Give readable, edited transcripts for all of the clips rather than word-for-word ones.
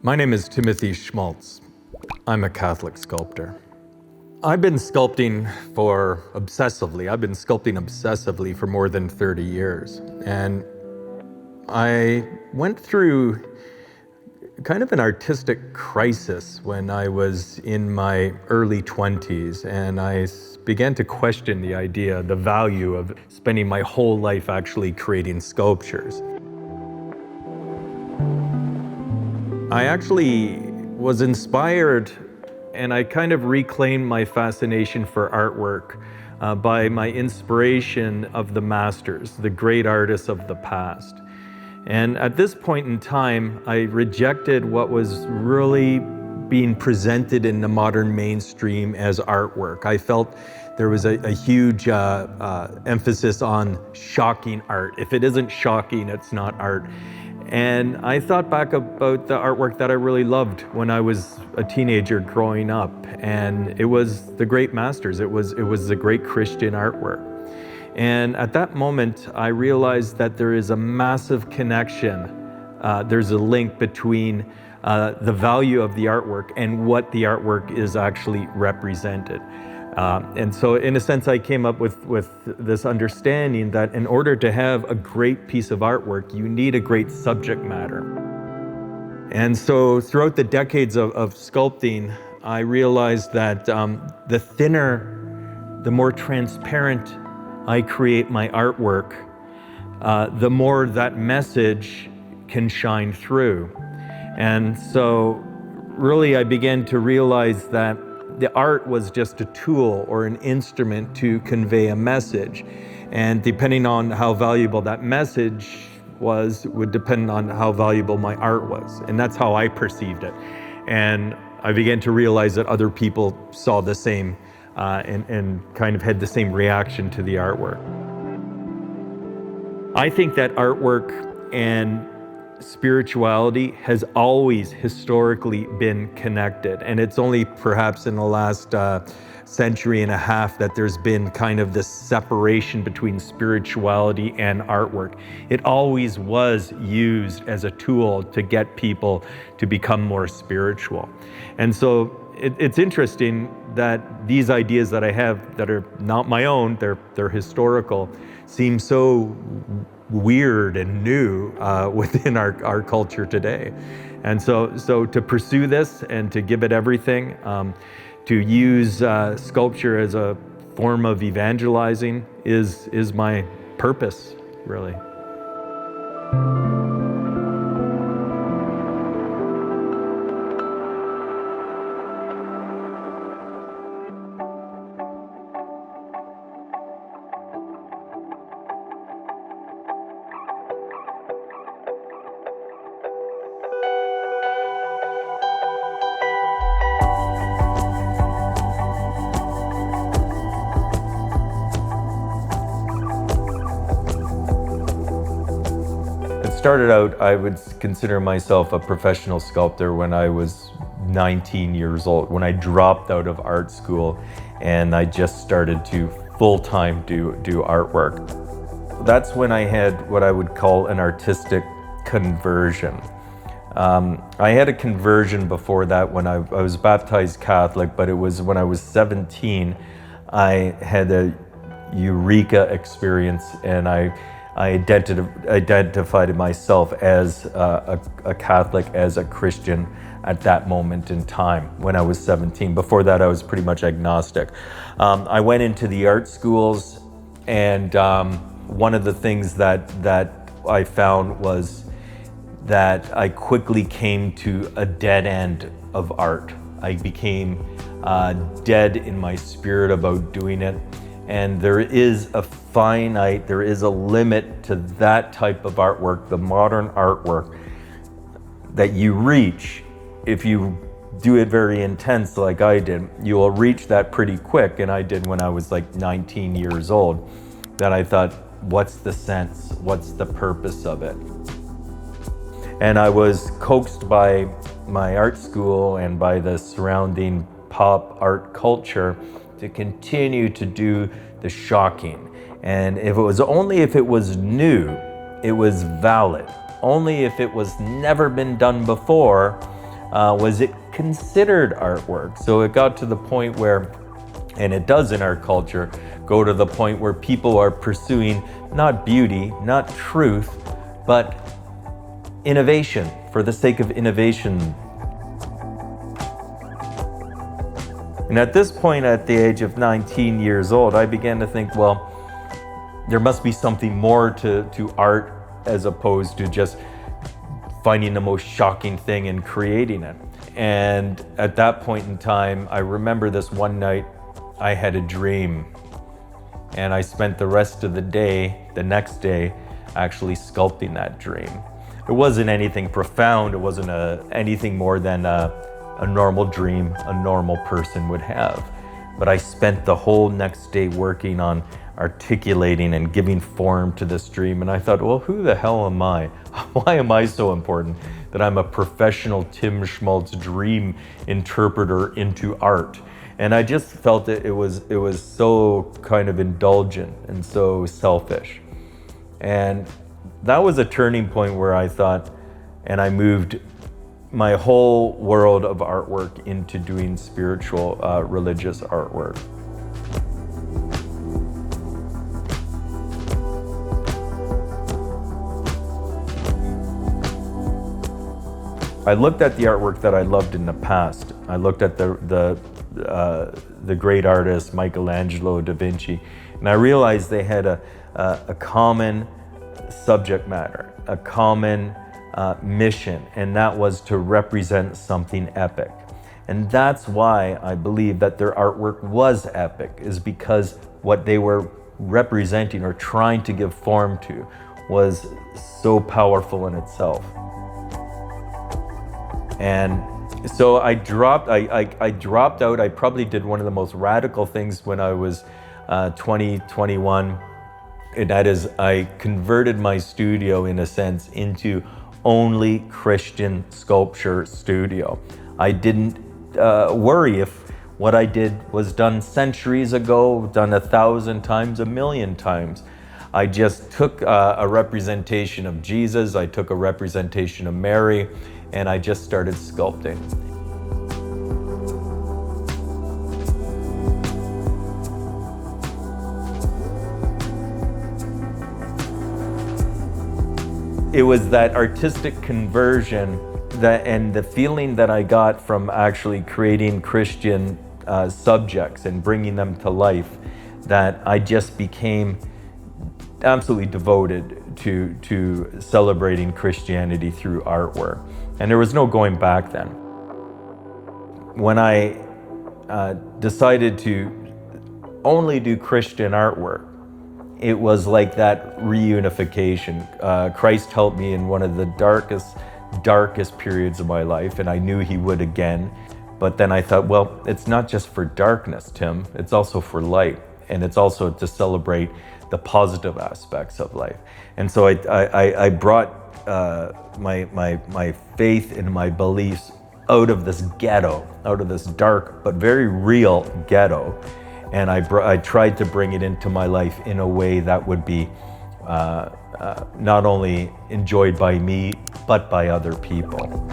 My name is Timothy Schmalz. I'm a Catholic sculptor. I've been sculpting obsessively for more than 30 years. And I went through kind of an artistic crisis when I was in my early 20s, and I began to question the value of spending my whole life actually creating sculptures. I actually was inspired, and I kind of reclaimed my fascination for artwork by my inspiration of the masters, the great artists of the past. And at this point in time, I rejected what was really being presented in the modern mainstream as artwork. I felt there was a huge emphasis on shocking art. If it isn't shocking, it's not art. And I thought back about the artwork that I really loved when I was a teenager growing up, and it was the great masters. It was the great Christian artwork. And at that moment, I realized that there is a massive connection. There's a link between the value of the artwork and what the artwork is actually represented. And so in a sense, I came up with this understanding that in order to have a great piece of artwork, you need a great subject matter. And so throughout the decades of sculpting, I realized that the thinner, the more transparent I create my artwork, the more that message can shine through. And so really I began to realize that the art was just a tool or an instrument to convey a message. And depending on how valuable that message was, would depend on how valuable my art was. And that's how I perceived it. And I began to realize that other people saw the same and kind of had the same reaction to the artwork. I think that artwork and spirituality has always historically been connected, and it's only perhaps in the last century and a half that there's been kind of this separation between spirituality and artwork. It always was used as a tool to get people to become more spiritual. And so it's interesting that these ideas that I have that are not my own, they're historical, seem so weird and new within our culture today. And so to pursue this and to give it everything, to use sculpture as a form of evangelizing is my purpose, really. It started out, I would consider myself a professional sculptor when I was 19 years old, when I dropped out of art school and I just started to full-time do artwork. That's when I had what I would call an artistic conversion. I had a conversion before that when I was baptized Catholic, but it was when I was 17, I had a eureka experience, and I identified myself as a Catholic, as a Christian at that moment in time when I was 17. Before that, I was pretty much agnostic. I went into the art schools, and one of the things that I found was that I quickly came to a dead end of art. I became dead in my spirit about doing it. And there is a limit to that type of artwork, the modern artwork, that you reach if you do it very intense like I did. You will reach that pretty quick, and I did when I was like 19 years old. That I thought, what's the sense? What's the purpose of it? And I was coaxed by my art school and by the surrounding pop art culture to continue to do the shocking. And if it was new, it was valid. Only if it was never been done before, Was it considered artwork? So it got to the point where, and it does in our culture, go to the point where people are pursuing not beauty, not truth, but innovation for the sake of innovation. And at this point, at the age of 19 years old, I began to think, well, there must be something more to art as opposed to just finding the most shocking thing and creating it. And at that point in time, I remember this one night, I had a dream. And I spent the rest of the day, the next day, actually sculpting that dream. It wasn't anything profound. It wasn't anything more than a normal dream a normal person would have. But I spent the whole next day working on articulating and giving form to this dream. And I thought, well, who the hell am I? Why am I so important that I'm a professional Tim Schmalz dream interpreter into art? And I just felt that it was so kind of indulgent and so selfish. And that was a turning point where I thought, and I moved my whole world of artwork into doing spiritual, religious artwork. I looked at the artwork that I loved in the past. I looked at the great artists, Michelangelo, Da Vinci, and I realized they had a common subject matter, a common mission, and that was to represent something epic. And that's why I believe that their artwork was epic, is because what they were representing or trying to give form to was so powerful in itself. And so I dropped out. I probably did one of the most radical things when I was 20, 21. And that is, I converted my studio, in a sense, into only Christian sculpture studio. I didn't worry if what I did was done centuries ago, done 1,000 times, 1,000,000 times. I just took a representation of Jesus, I took a representation of Mary, and I just started sculpting. It was that artistic conversion and the feeling that I got from actually creating Christian subjects and bringing them to life, that I just became absolutely devoted to celebrating Christianity through artwork. And there was no going back then. When I decided to only do Christian artwork, it was like that reunification. Christ helped me in one of the darkest periods of my life, and I knew he would again. But then I thought, well, it's not just for darkness, Tim, it's also for light. And it's also to celebrate the positive aspects of life. And so I brought my faith and my beliefs out of this ghetto, out of this dark but very real ghetto, and I tried to bring it into my life in a way that would be not only enjoyed by me, but by other people.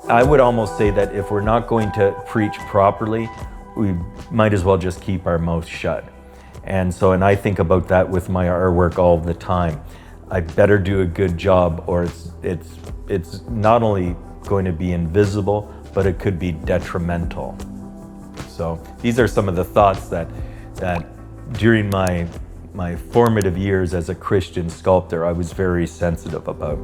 I would almost say that if we're not going to preach properly, we might as well just keep our mouth shut. And I think about that with my artwork all the time. I better do a good job, or it's not only going to be invisible, but it could be detrimental. So these are some of the thoughts that during my formative years as a Christian sculptor, I was very sensitive about.